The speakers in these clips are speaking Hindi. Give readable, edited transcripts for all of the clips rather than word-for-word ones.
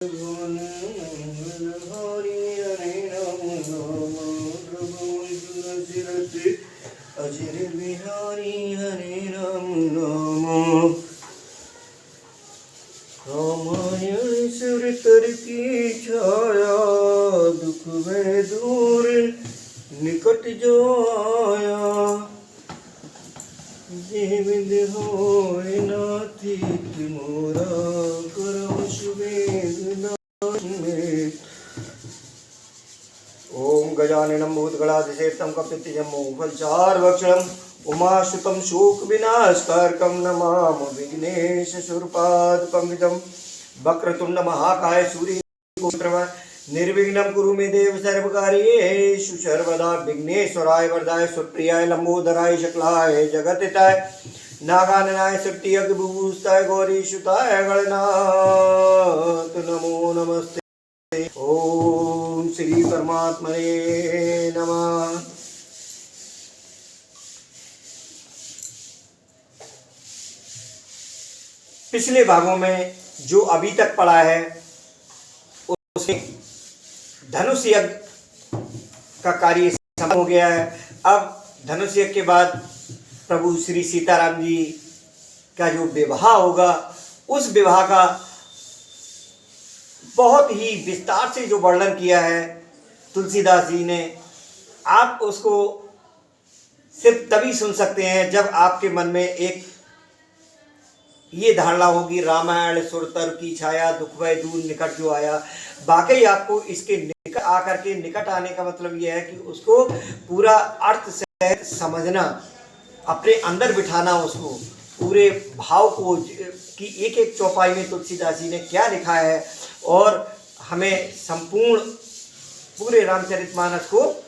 भुवन मंगलहारी हरे राम राम तुलसीरते अजर बिहारी हरे राम राम। रामायण सुर कर की छाया दुख में दूर निकट जो आया। देविद होए नाथी मोरा करम सुवेद नाथ। ओम गजाननं भूतगणाधिसेवितं कपित्थजम्बो फलचार्वक्षणं उमासुतं शोकविनाशकारकं नमामि विघ्नेशशूरपादपङ्कजं। वक्रतुण्ड महाकाय सूर्यकोटिप्रभ निर्विघ्नं कुरु मे देव सर्वकार्येषु सर्वदा। विघ्नेश्वराय वरदाय सुप्रियाय लंबोदराय शकलाय जगत्हिताय नागाननाय शक्तियज्ञ विभूषिताय गौरीसुताय गणनाथ नमो नमस्ते। ओम श्री परमात्मने नमः। पिछले भागों में जो अभी तक पड़ा है उसमें धनुष यज्ञ का कार्य समाप्त हो गया है। अब धनुष यज्ञ के बाद प्रभु श्री सीताराम जी का जो विवाह होगा उस विवाह का बहुत ही विस्तार से जो वर्णन किया है तुलसीदास जी ने। आप उसको सिर्फ तभी सुन सकते हैं जब आपके मन में एक ये धारणा होगी रामायण सुरतर की छाया दुख भय दूर निकट जो आया। वाकई आपको इसके निकट आकर के निकट आने का मतलब यह है कि उसको पूरा अर्थ से समझना, अपने अंदर बिठाना, उसको पूरे भाव को कि एक एक चौपाई में तुलसीदास जी ने क्या लिखा है और हमें संपूर्ण पूरे रामचरितमानस को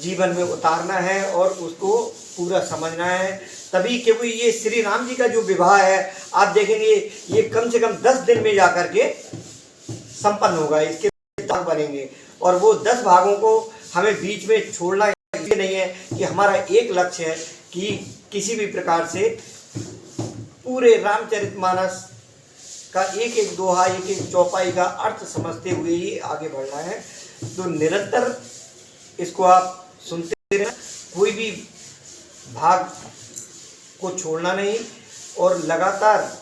जीवन में उतारना है और उसको पूरा समझना है। तभी क्योंकि ये श्री राम जी का जो विवाह है आप देखेंगे ये कम से कम 10 दिन में जाकर के संपन्न होगा। इसके भाग बनेंगे और वो 10 भागों को हमें बीच में छोड़ना ये नहीं है कि हमारा एक लक्ष्य है कि किसी भी प्रकार से पूरे रामचरितमानस का एक एक दोहा एक एक चौपाई का अर्थ समझते हुए ही आगे बढ़ना है। तो निरंतर इसको आप सुनते रहें, कोई भी भाग को छोड़ना नहीं और लगातार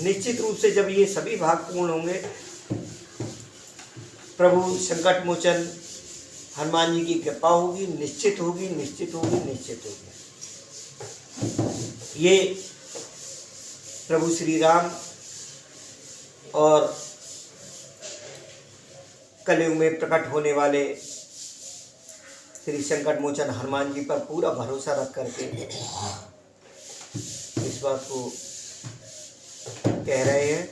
निश्चित रूप से जब ये सभी भाग पूर्ण होंगे प्रभु संकट मोचन हनुमान जी की कृपा होगी, निश्चित होगी निश्चित होगी निश्चित होगी। ये प्रभु श्री राम और कलयुग में प्रकट होने वाले श्री संकट मोचन हनुमान जी पर पूरा भरोसा रख करके इस बात को कह रहे हैं।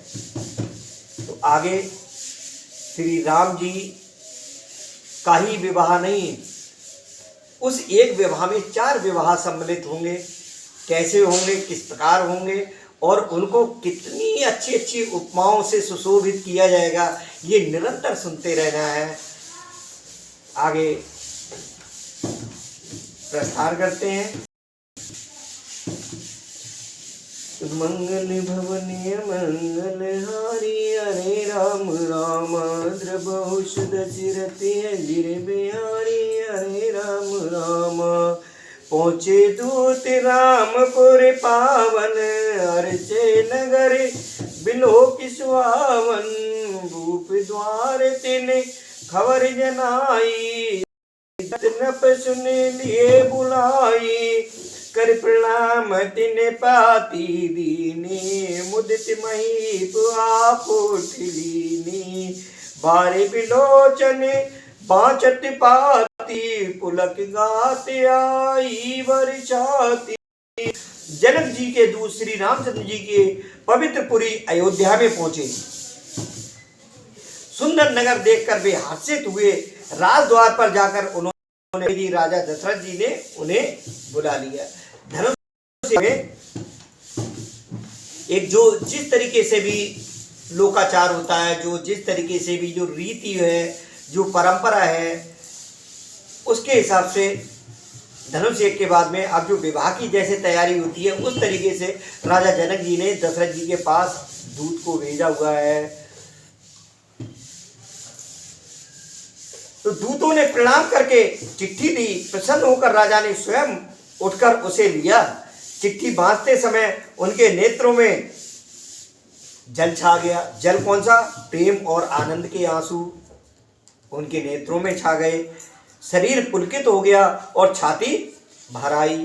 तो आगे श्री राम जी का ही विवाह नहीं, उस एक विवाह में 4 विवाह सम्मिलित होंगे। कैसे होंगे, किस प्रकार होंगे और उनको कितनी अच्छी अच्छी उपमाओं से सुशोभित किया जाएगा, ये निरंतर सुनते रहना है। आगे प्रस्थान करते हैं। मंगल भवनीय मंगलहारी हरे राम राम द्रबहुष दशरथी गिर बिहारी हरे राम राम। पहुँचे दूत रामपुर पावन अर्चे नगर बिलोक सुहावन। भूप द्वार तिन खबर जनाई नप सुन लिए बुलाई। कर प्रणाम तिन पाती दीनी मुदित महीप आपोट लीनी। बारे बिलोचन बाँचत पाती पुलक गात आई वर्षाती। जनक जी के दूत श्री रामचंद्र जी के पवित्र पुरी अयोध्या में पहुंचे। सुंदर नगर देखकर वे हर्षित हुए। राजद्वार पर जाकर उन्होंने राजा दशरथ जी ने उन्हें बुला लिया। धनुष में एक जो जिस तरीके से भी लोकाचार होता है, जो जिस तरीके से भी जो रीति है, जो परंपरा है, उसके हिसाब से धनुष यज्ञ के बाद में अब जो विवाह की जैसे तैयारी होती है उस तरीके से राजा जनक जी ने दशरथ जी के पास दूत को भेजा हुआ है। तो दूतों ने प्रणाम करके चिट्ठी दी। प्रसन्न होकर राजा ने स्वयं उठकर उसे लिया। चिट्ठी बांधते समय उनके नेत्रों में जल छा गया। जल कौन सा? प्रेम और आनंद के आंसू उनके नेत्रों में छा गए। शरीर पुलकित हो गया और छाती भर आई।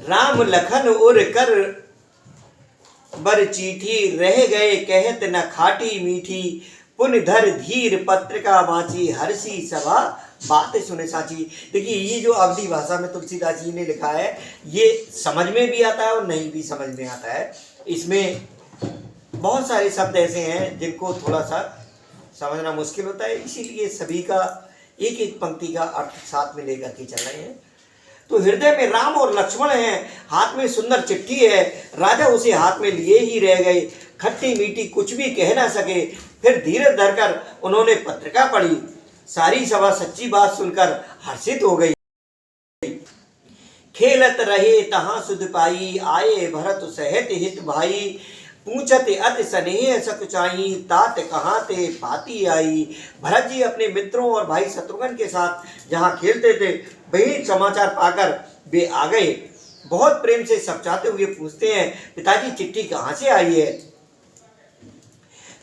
राम लखन उर कर बर चीठी, रह गए कहत न खाटी मीठी। पुन धर धीर पत्रिका वाची, हर्षी सभा बात सुने साची। देखिए ये जो अवधी भाषा में तुलसीदास जी ने लिखा है ये समझ में भी आता है और नहीं भी समझ में आता है। इसमें बहुत सारे शब्द ऐसे हैं जिनको थोड़ा सा समझना मुश्किल होता है, इसीलिए सभी का एक एक पंक्ति का अर्थ साथ में लेकर के चल रहे हैं। तो हृदय में राम और लक्ष्मण हैं, हाथ में सुंदर चिट्ठी है। राजा उसे हाथ में लिए ही रह गए, खट्टी मीठी कुछ भी कह ना सके। फिर धीरज धरकर उन्होंने पत्रिका पढ़ी। सारी सभा सच्ची बात सुनकर हर्षित हो गई। खेलत रहे तहां सुध पाई, आए भरत सहित हित भाई। पूछत अति स्नेह सकुचाई, तात कहाँ ते पाती आई। भरत जी अपने मित्रों और भाई शत्रुघ्न के साथ जहाँ खेलते थे वही समाचार पाकर वे आ गए। बहुत प्रेम से समझाते हुए पूछते हैं, पिताजी चिट्ठी कहाँ से आई है?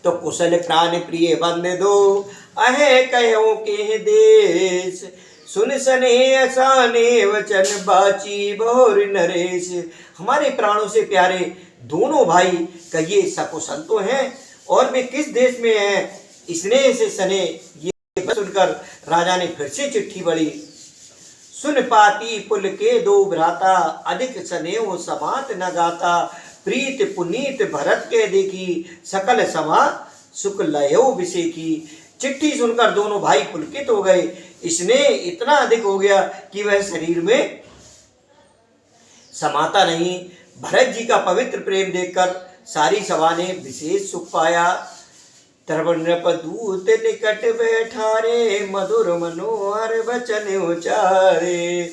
तो कुशल प्राण प्रिय बंद दो, अहे कहो के देश। सुन स्नेह असाने वचन बाची बहुर नरेश। हमारे प्राणों से प्यारे दोनों भाई कहिए सकुशल तो हैं और वे किस देश में हैं? स्नेह से सने ये सुनकर राजा ने फिर से चिट्ठी पढ़ी। सुन पाती पुल के दो भ्राता, अधिक स्नेह समात न गाता। प्रीत पुनीत भरत के देखी, सकल समा सुख लयो विषेकी। चिट्ठी सुनकर दोनों भाई पुलकित हो गए। स्नेह इतना अधिक हो गया कि वह शरीर में समाता नहीं। भरत जी का पवित्र प्रेम देखकर सारी सभा ने विशेष सुख पाया। नृपदूत निकट बैठा रे, मधुर मनोहर वचन उचारे।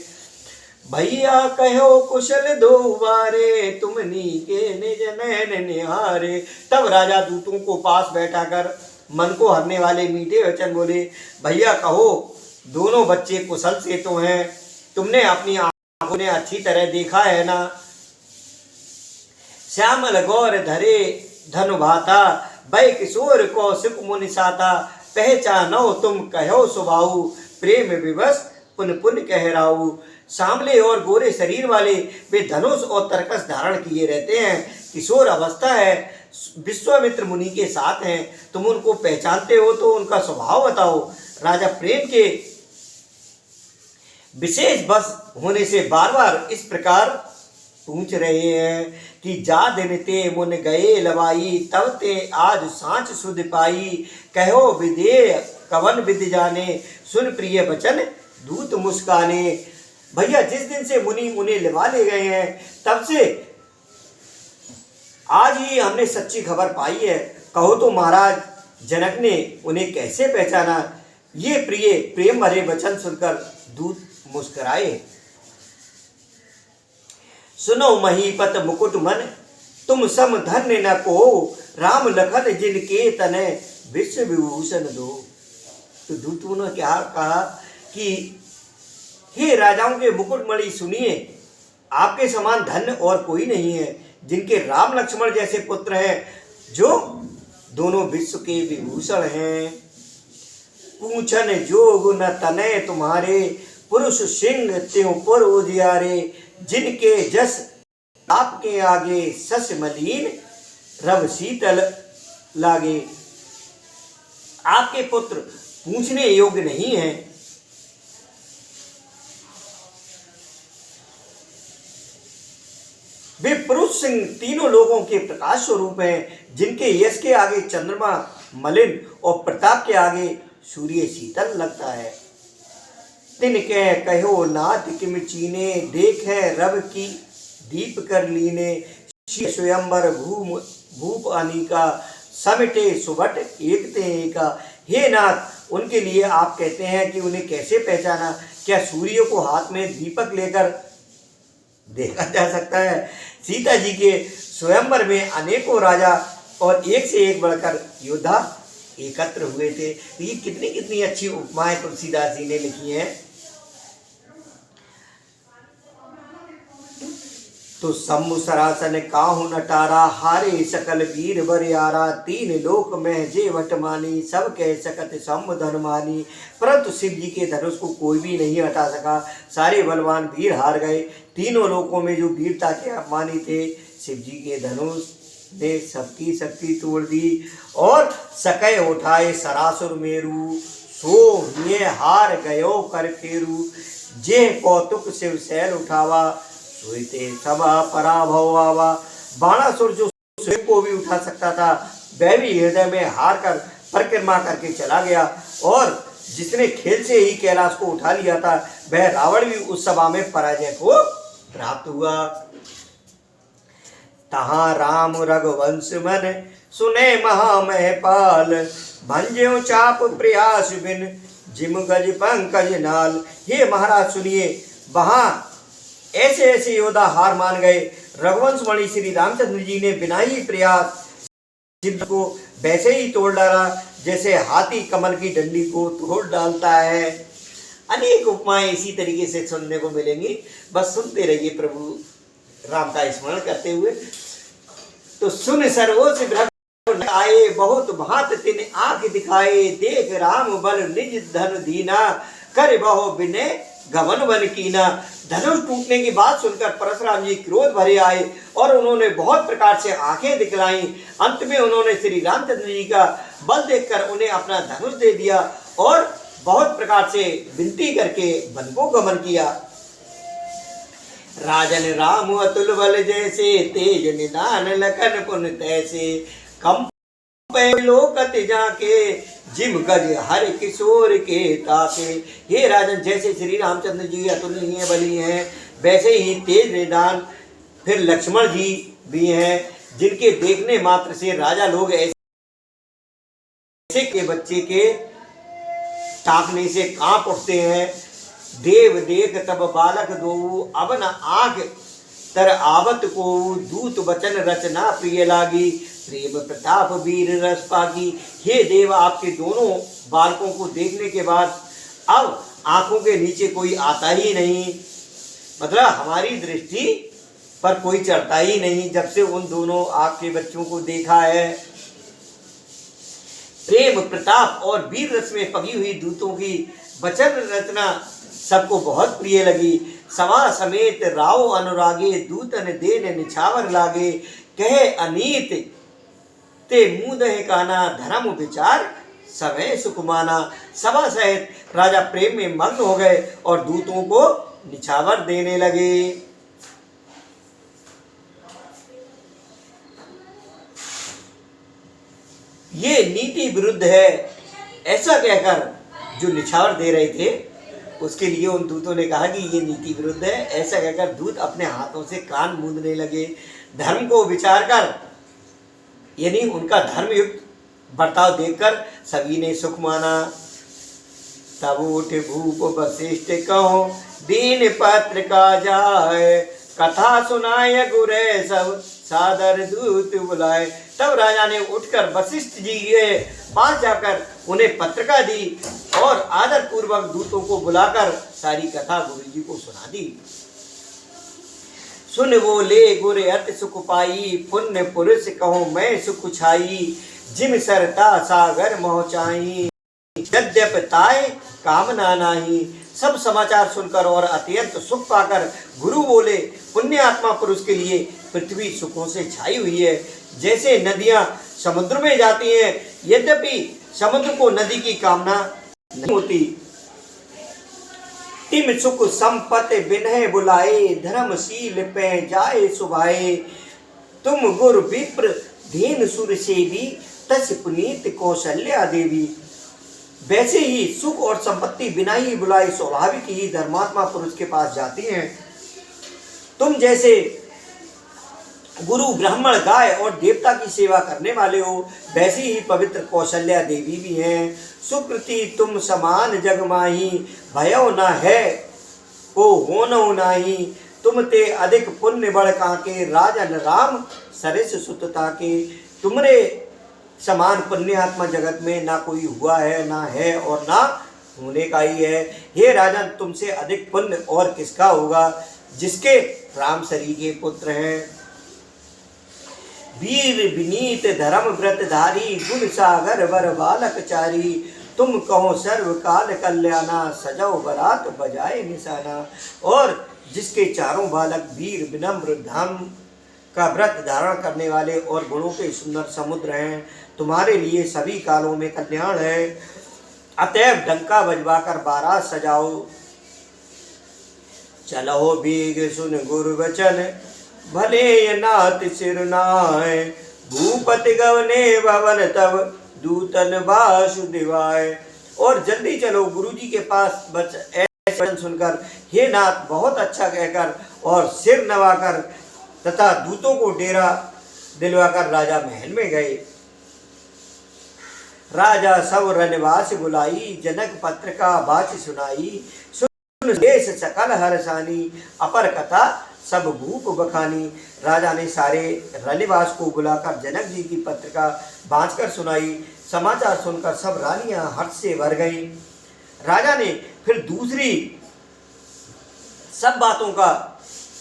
भैया कहो कुशल दो बारे, तुमनी के निज नयन निहारे। तब राजा दूतों को पास बैठाकर मन को हरने वाले मीठे वचन बोले, भैया कहो दोनों बच्चे कुशल से तो हैं, तुमने अपनी आंखों ने अच्छी तरह देखा है ना। श्यामल गौर धरे धनु भाता, भय किशोर कौशिक मुनि साता। पहचानो तुम कहो सुभाऊ, प्रेम विवश पुन पुन कह राऊ। सांवले और गोरे शरीर वाले वे धनुष और तरकस धारण किए रहते हैं। किशोर अवस्था है, विश्वामित्र मुनि के साथ हैं। तुम उनको पहचानते हो तो उनका स्वभाव बताओ। राजा प्रेम के विशेष बस होने से बार बार इस प्रकार पूछ रहे हैं कि जा दिन ते मुन गए लवाई, तब ते आज सांच सुध पाई। कहो विदेय कवन विद जाने, सुन प्रिय वचन दूत मुस्काने। भैया जिस दिन से मुनि उन्हें लिवा ले गए हैं तब से आज ही हमने सच्ची खबर पाई है। कहो तो महाराज जनक ने उन्हें कैसे पहचाना? ये प्रिय प्रेम भरे वचन सुनकर दूत मुस्कुराए। सुनो महीपत मुकुट मन, तुम सम धन्य न को। राम लखन जिनके तने विश्व विभूषण दो। तो दूतों ने क्या कहा कि हे राजाओं के मुकुटमणि सुनिए, आपके समान धन्य और कोई नहीं है। जिनके राम लक्ष्मण जैसे पुत्र हैं, जो दोनों विश्व के विभूषण हैं। पूछन जोग न तनय तुम्हारे, पुरुष सिंह त्यों पुर उजियारे। जिनके जस आपके आगे, सस मलीन रव शीतल लागे। आपके पुत्र पूछने योग्य नहीं है। वे पुरुष सिंह तीनों लोगों के प्रकाश स्वरूप हैं। जिनके यश के आगे चंद्रमा मलिन और प्रताप के आगे सूर्य शीतल लगता है। तिनके कहो नाथ किम चीने, देखे रव की दीप कर लीने। स्वयंवर भूप अनिका, समिटे सुबट एक ते एका। हे नाथ उनके लिए आप कहते हैं कि उन्हें कैसे पहचाना? क्या सूर्य को हाथ में दीपक लेकर देखा जा सकता है? सीता जी के स्वयंवर में अनेकों राजा और एक से एक बढ़कर योद्धा एकत्र हुए थे। तो ये कितनी कितनी अच्छी उपमाएं तुलसीदास जी ने लिखी हैं। तो शंभु सरासन काहू नटारा, हारे सकल वीर बरियारा, तीन लोक में जे वट मानी, सब कह सकत शंभु धन मानी। परंतु शिव जी के धनुष को कोई भी नहीं हटा सका, सारे बलवान वीर हार गए। तीनों लोकों में जो वीरता के अभिमानी थे, शिव जी के धनुष ने सबकी शक्ति तोड़ दी। और सकै उठाए सरासुर मेरू, सो ये हार गयो कर फेरू, जे कौतुक शिव शैल उठावा, सोते सभा पराभव आवा। बाणासुर जो स्वयं को भी उठा सकता था, वह भी हृदय में हार कर परिक्रमा करके चला गया। और जिसने खेल से ही कैलाश को उठा लिया था, वह रावण भी उस सभा में पराजय को प्राप्त हुआ। तहाँ राम रघुवंश मन सुने महामहपाल, भंज्यो चाप प्रयास बिन जिम गज पंकज नाल। हे महाराज सुनिए, वहां ऐसे ऐसे योद्धा हार मान गए। रघुवंश मणि श्री रामचंद्र जी ने बिना ही प्रयास शिव को वैसे ही तोड़ डाला जैसे हाथी कमल की डंडी को तोड़ डालता है। अनेक उपमाएं इसी तरीके से सुनने को मिलेंगी, बस सुनते रहिए प्रभु राम का स्मरण करते हुए। तो सुन सर्वोच्च भ्रम आए, बहुत भांत तिन आंख दिखाए, देख राम बल निज धन दीना, कर बहु विनय गमन बन कीना। धनुष टूटने की बात सुनकर परशुराम जी क्रोध भरे आए और उन्होंने बहुत प्रकार से आंखें दिखलाई। अंत में उन्होंने श्री रामचंद्र जी का बल देखकर उन्हें अपना धनुष दे दिया और बहुत प्रकार से विनती करके वन को गमन किया। राजन राम अतुल बल जैसे, तेज निदान लखन पुन तैसे, कम लोकत जाके, जिम गज हर किशोर के ताके। हे राजन, जैसे श्री रामचंद्र जी अतुलनीय बली हैं, वैसे ही तेज निदान फिर लक्ष्मण जी भी हैं, जिनके देखने मात्र से राजा लोग ऐसे के बच्चे के ताकने से कांप उठते हैं। देव देख तब बालक दो, अब न आग तर आवत को, दूत वचन रचना प्रिय लागी, प्रेम प्रताप वीर रस पागी। हे देव, आपके दोनों बालकों को देखने के बाद अब आंखों के नीचे कोई आता ही नहीं, मतलब हमारी दृष्टि पर कोई चढ़ता ही नहीं जब से उन दोनों आपके बच्चों को देखा है। प्रेम प्रताप और वीर रस में पगी हुई दूतों की वचन रचना सबको बहुत प्रिय लगी। सभा समेत राव अनुरागे, दूतन देन निछावर लागे, कहे अनीत ते मुँह काना, धर्म विचार समय सुकुमाना। सभा सहित राजा प्रेम में मग्न हो गए और दूतों को निछावर देने लगे। ये नीति विरुद्ध है, ऐसा कहकर जो निछावर दे रहे थे उसके लिए उन दूतों ने कहा कि ये नीति विरुद्ध है। ऐसा कहकर दूत अपने हाथों से कान मूंदने लगे। धर्म को विचार कर, यानी उनका धर्मयुक्त बर्ताव देखकर सभी ने सुख माना। तब उठ भूप वशिष्ठ कहो, दीन पत्र का जाए, कथा सुनाए गुरे सब, सादर दूत बुलाए। तब राजा ने उठकर वशिष्ठ जी के पास जाकर उन्हें पत्रिका दी और आदर पूर्वक दूतों को बुलाकर सारी कथा गुरु जी को सुना दी। सुन वो ले गुरे अति सुख पाई, पुण्य पुरुष कहो मैं सुख छाई, जिम सरता सागर मोहचाई, यद्यप ताय कामना नाही। सब समाचार सुनकर और अत्यंत सुख पाकर गुरु बोले, पुण्य आत्मा पुरुष के लिए पृथ्वी सुखों से छाई हुई है, जैसे नदियां समुद्र में जाती हैं, यद्यपि समुद्र को नदी की कामना नहीं होती। तिम सुख संपत्ति बिनह बुलाए, धर्मशील पे जाए सुभाए, तुम गुरु विप्र धीन सुर सेवी, तस पुनीत कौशल्या देवी। वैसे ही सुख और संपत्ति बिना ही बुलाए स्वाभाविक ही धर्मात्मा पुरुष के पास जाती हैं। तुम जैसे गुरु ब्राह्मण गाय और देवता की सेवा करने वाले हो, वैसी ही पवित्र कौशल्या देवी भी हैं। सुकृति तुम समान जग माही, भयो न है को होनो नाही। तुम ते अधिक पुण्य बड़ काके, राजन राम सरिस सुत ताके। तुमरे समान पुण्यात्मा जगत में ना कोई हुआ है, ना है और ना होने का ही है। हे राजन, तुमसे अधिक पुण्य और किसका होगा, जिसके राम सरी के पुत्र हैं। वीर विनीत धर्म व्रत धारी, गुण सागर वर बालक चारी। तुम कहो सर्व काल कल्याणा, सजाओ बरात बजाए निशाना। और जिसके चारों बालक वीर विनम्र धर्म का व्रत धारण करने वाले और गुणों के सुंदर समुद्र हैं, तुम्हारे लिए सभी कालों में कल्याण है। अतएव डंका बजवाकर बारात सजाओ। चलो बीग सुन गुरु वचन, भले ये नाथ सिर नाय। भूपति गवने भवन तब, दूतन वासुदेवाय। और जल्दी चलो गुरु जी के पास। बच ऐसे वचन सुनकर हे नाथ बहुत अच्छा कहकर और सिर नवाकर तथा दूतों को डेरा दिलवाकर राजा महल में गए। राजा सब रनवास बुलाई, जनक पत्र का बाच सुनाई। सुन देश सकल हरसानी, अपर कथा सब भूप बखानी। राजा ने सारे रनिवास को बुलाकर जनक जी की पत्रिका बांचकर सुनाई। समाचार सुनकर सब रानियां हर्ष से भर गईं। राजा ने फिर दूसरी सब बातों का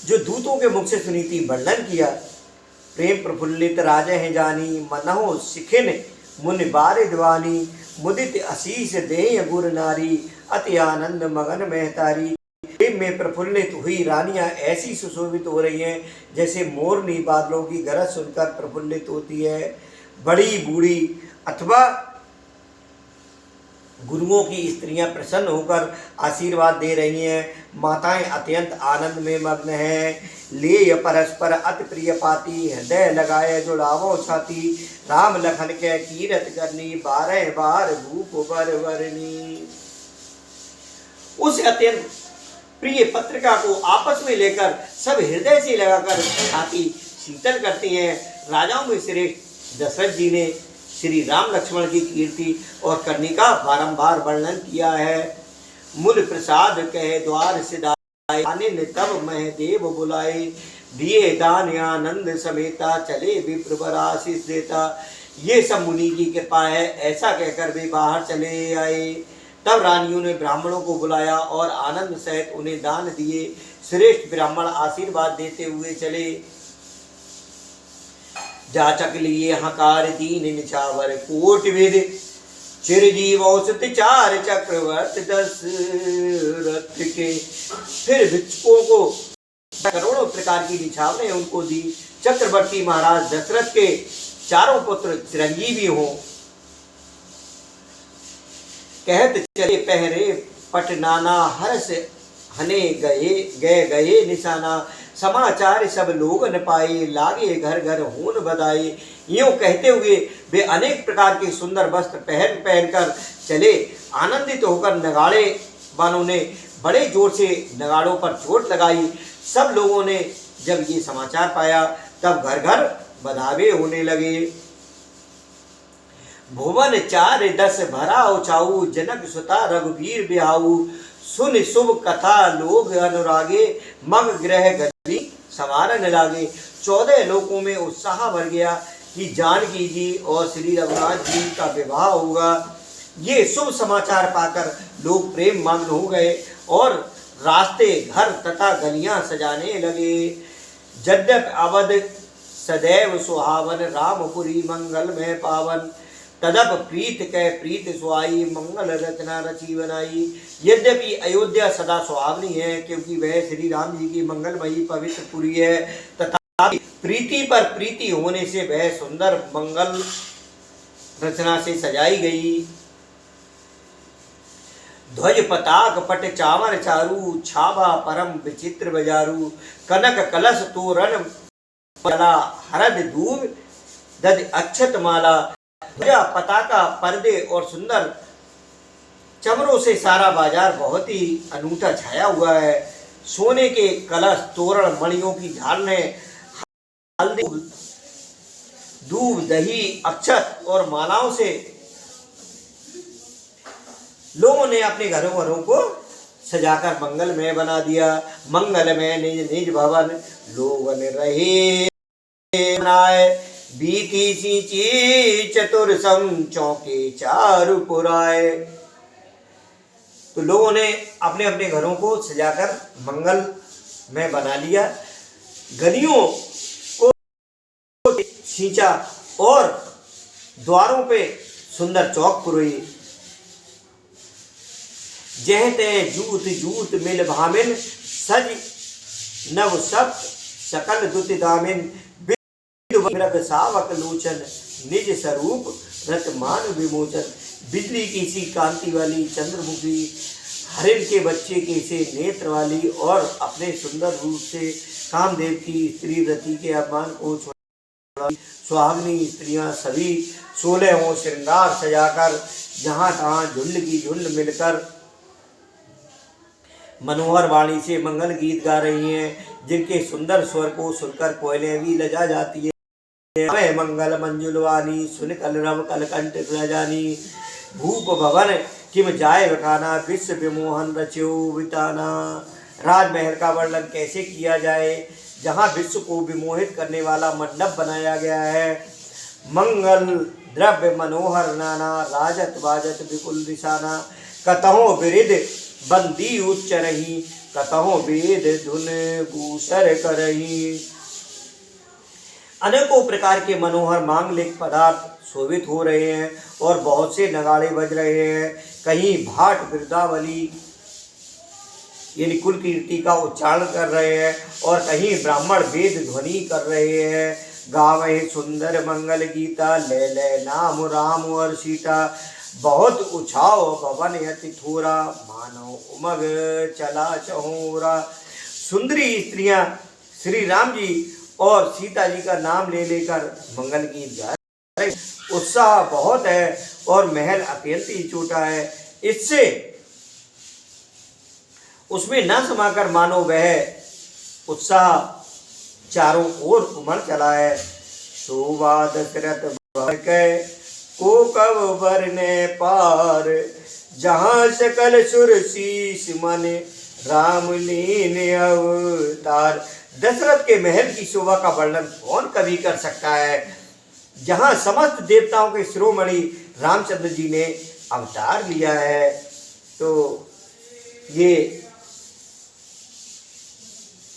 जो दूतों के मुख से सुनी थी वर्णन किया। प्रेम प्रफुल्लित राजे हैं जानी, मनहो सिखिन मुनि बारिदवानी। मुदित आशीष देय गुर नारी, अति आनंद मगन महतारी। प्रेम में प्रफुल्लित हुई रानियां ऐसी सुशोभित हो रही हैं जैसे मोरनी बादलों की गरज सुनकर प्रफुल्लित होती है। बड़ी बूढ़ी अथवा गुरुओं की स्त्रियां प्रसन्न होकर आशीर्वाद दे रही हैं। माताएं अत्यंत आनंद में मग्न हैं। ले परस्पर अति प्रिय पाती, हृदय लगाए जुड़ावो छाती। राम लखन के कीरत करनी, 12 बार भूप बर वरनी। उस अत्यंत प्रिय पत्रिका को आपस में लेकर सब हृदय से लगाकर छाती शीतल करती हैं। राजाओं में श्रेष्ठ दशरथ जी ने श्री राम लक्ष्मण की कीर्ति और करनी का बारंबार वर्णन किया है। मूल प्रसाद कहे द्वार सिधाए, आने तब मह देव बुलाए। दिए दान आनंद समेता, चले विप्र आशीष देता। ये सब मुनि की कृपा है, ऐसा कहकर वे बाहर चले आए। तब रानियों ने ब्राह्मणों को बुलाया और आनंद सहित उन्हें दान दिए। श्रेष्ठ ब्राह्मण आशीर्वाद देते हुए चले। जाचक लिए हकार दीन निछावर, कोट विद चिरजीव औसत 4 चक्रवर्ती दशरथ के। फिर भिक्षुकों को करोड़ों प्रकार की निछावरें उनको दी। चक्रवर्ती महाराज दशरथ के चारों पुत्र चिरंजीवी हों। कहत चले पहरे पट नाना, हर्ष हने गए निशाना। समाचार सब लोग न पाए, लागे घर घर होन बधाई। यूं कहते हुए वे अनेक प्रकार के सुंदर वस्त्र पहनकर चले। आनंदित होकर नगाड़े वालों ने बड़े जोर से नगाड़ों पर चोट लगाई। सब लोगों ने जब ये समाचार पाया तब घर घर बधावे होने लगे। भुवन 4 10 भरा उचाऊ, जनक सुता रघुवीर बिहाऊ। सुन शुभ कथा लोग अनुरागे, मग ग्रह गति समारन लागे। 14 लोकों में उत्साह भर गया कि जानकी जी और श्री रघुनाथ जी का विवाह होगा। ये शुभ समाचार पाकर लोग प्रेम मग्न हो गए और रास्ते घर तथा गलियां सजाने लगे। यद्यपि अवध सदैव सुहावन, रामपुरी मंगल में पावन। तदप प्रीत कै प्रीत सुहाई, मंगल रचना रची बनाई। यद्यपि अयोध्या सदा सुहावनी है क्योंकि वह श्री राम जी की मंगलमयी पवित्र पुरी है, तथा प्रीति पर प्रीति होने से वह सुंदर मंगल रचना से सजाई गई। ध्वज पताक पट चावर चारू, छावा परम विचित्र बजारू। कनक कलश तोरण माला, हरद धूप दध अक्षत माला। ध्वजा पताका पर्दे और सुंदर चमरों से सारा बाजार बहुत ही अनूठा छाया हुआ है। सोने के कलश तोरण मणियों की झालरें हल्दी, दूध, दही, अक्षत और मालाओं से लोगों ने अपने घरों घरों को सजाकर मंगलमय बना दिया। मंगलमय निज निज भवन लोगन रहे बनाए, बीती सींची चतुरसम चौके चारु पुराए। तो लोगों ने अपने अपने घरों को सजाकर मंगल में बना लिया, गलियों को सींचा और द्वारों पे सुंदर चौक पुरोई। जह ते जूत जूत मिल भामिन सज नव सप्त सकल दुति दामिन, सावक लोचन निज स्वरूप रतमान विमोचन। बिजली की सी कांति वाली चंद्रमुखी, हरिण के बच्चे के से नेत्र वाली और अपने सुंदर रूप से कामदेव की स्त्री रति के अपमान को छोड़ा सुहागनी स्त्रियां सभी 16 श्रृंगार सजाकर जहां तहां झुंड की झुंड मिलकर मनोहर वाणी से मंगल गीत गा रही हैं, जिनके सुंदर स्वर को सुनकर कोयलें भी लजा जाती है। मंगल मंजुलवानी सुन कल रव कल कंठ जानी, भूप भवन किम जाय बखाना विश्व विमोहन रच्यो बिताना। राजमहल का वर्णन कैसे किया जाए, जहाँ विश्व को विमोहित करने वाला मंडप बनाया गया है। मंगल द्रव्य मनोहर नाना, राजत बाजत विपुल निशाना। कतहों विरिध बंदी उच्च रही, कतहों वेद धुन भूषर करही। अनेकों प्रकार के मनोहर मांगलिक पदार्थ शोभित हो रहे हैं और बहुत से नगाड़े बज रहे हैं। कहीं भाट वृद्धावली यानी कुल कीर्ति का उच्चारण कर रहे हैं और कहीं ब्राह्मण वेद ध्वनि कर रहे हैं। गावे सुंदर मंगल गीता, ले ले नाम राम और सीता। बहुत उछाव भवन यति थोरा, मानो उमग चला चहोरा। सुंदरी स्त्रियां श्री राम जी और सीता जी का नाम ले लेकर मंगल गीत गा रहे। उत्साह बहुत है और महल अत्यंत ही छोटा है, इससे उसमें न समाकर मानो वह उत्साह चारों ओर उमड़ चला है। शोभा दशरथ भर के को कब बरने पार, जहां सकल सुर शीस मन राम लीन अवतार। दशरथ के महल की शोभा का वर्णन कौन कभी कर सकता है, जहां समस्त देवताओं के शिरोमणि रामचंद्र जी ने अवतार लिया है। तो ये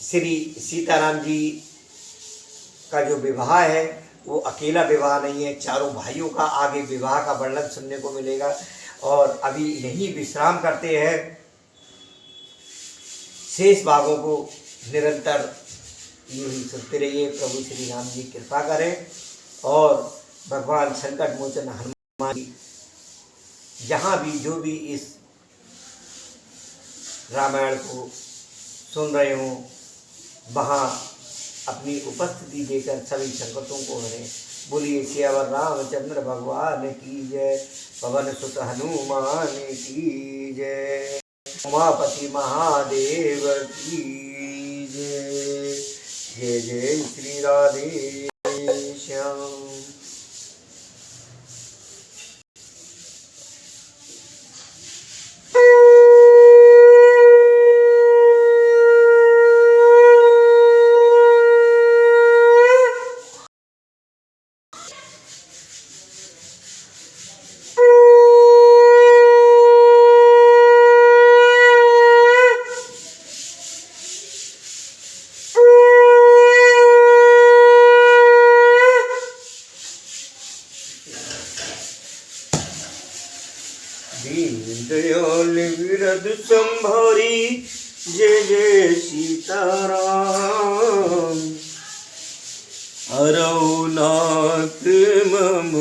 श्री सीताराम जी का जो विवाह है वो अकेला विवाह नहीं है, चारों भाइयों का आगे विवाह का वर्णन सुनने को मिलेगा। और अभी यहीं विश्राम करते हैं, शेष भागों को निरंतर यूं ही सुनते रहिए। प्रभु श्री राम जी कृपा करें और भगवान संकट मोचन हनुमान जी जहाँ भी जो भी इस रामायण को सुन रहे हों वहाँ अपनी उपस्थिति देकर सभी संकटों को हरें। बोलिए सियावर रामचंद्र भगवान की जय, पवन सुत हनुमान की जय, उमापति महादेव की जय। जय जय श्री राधे श्याम। दयाल विरद संभारी जय जय सीताराम। हरौ नाथ मम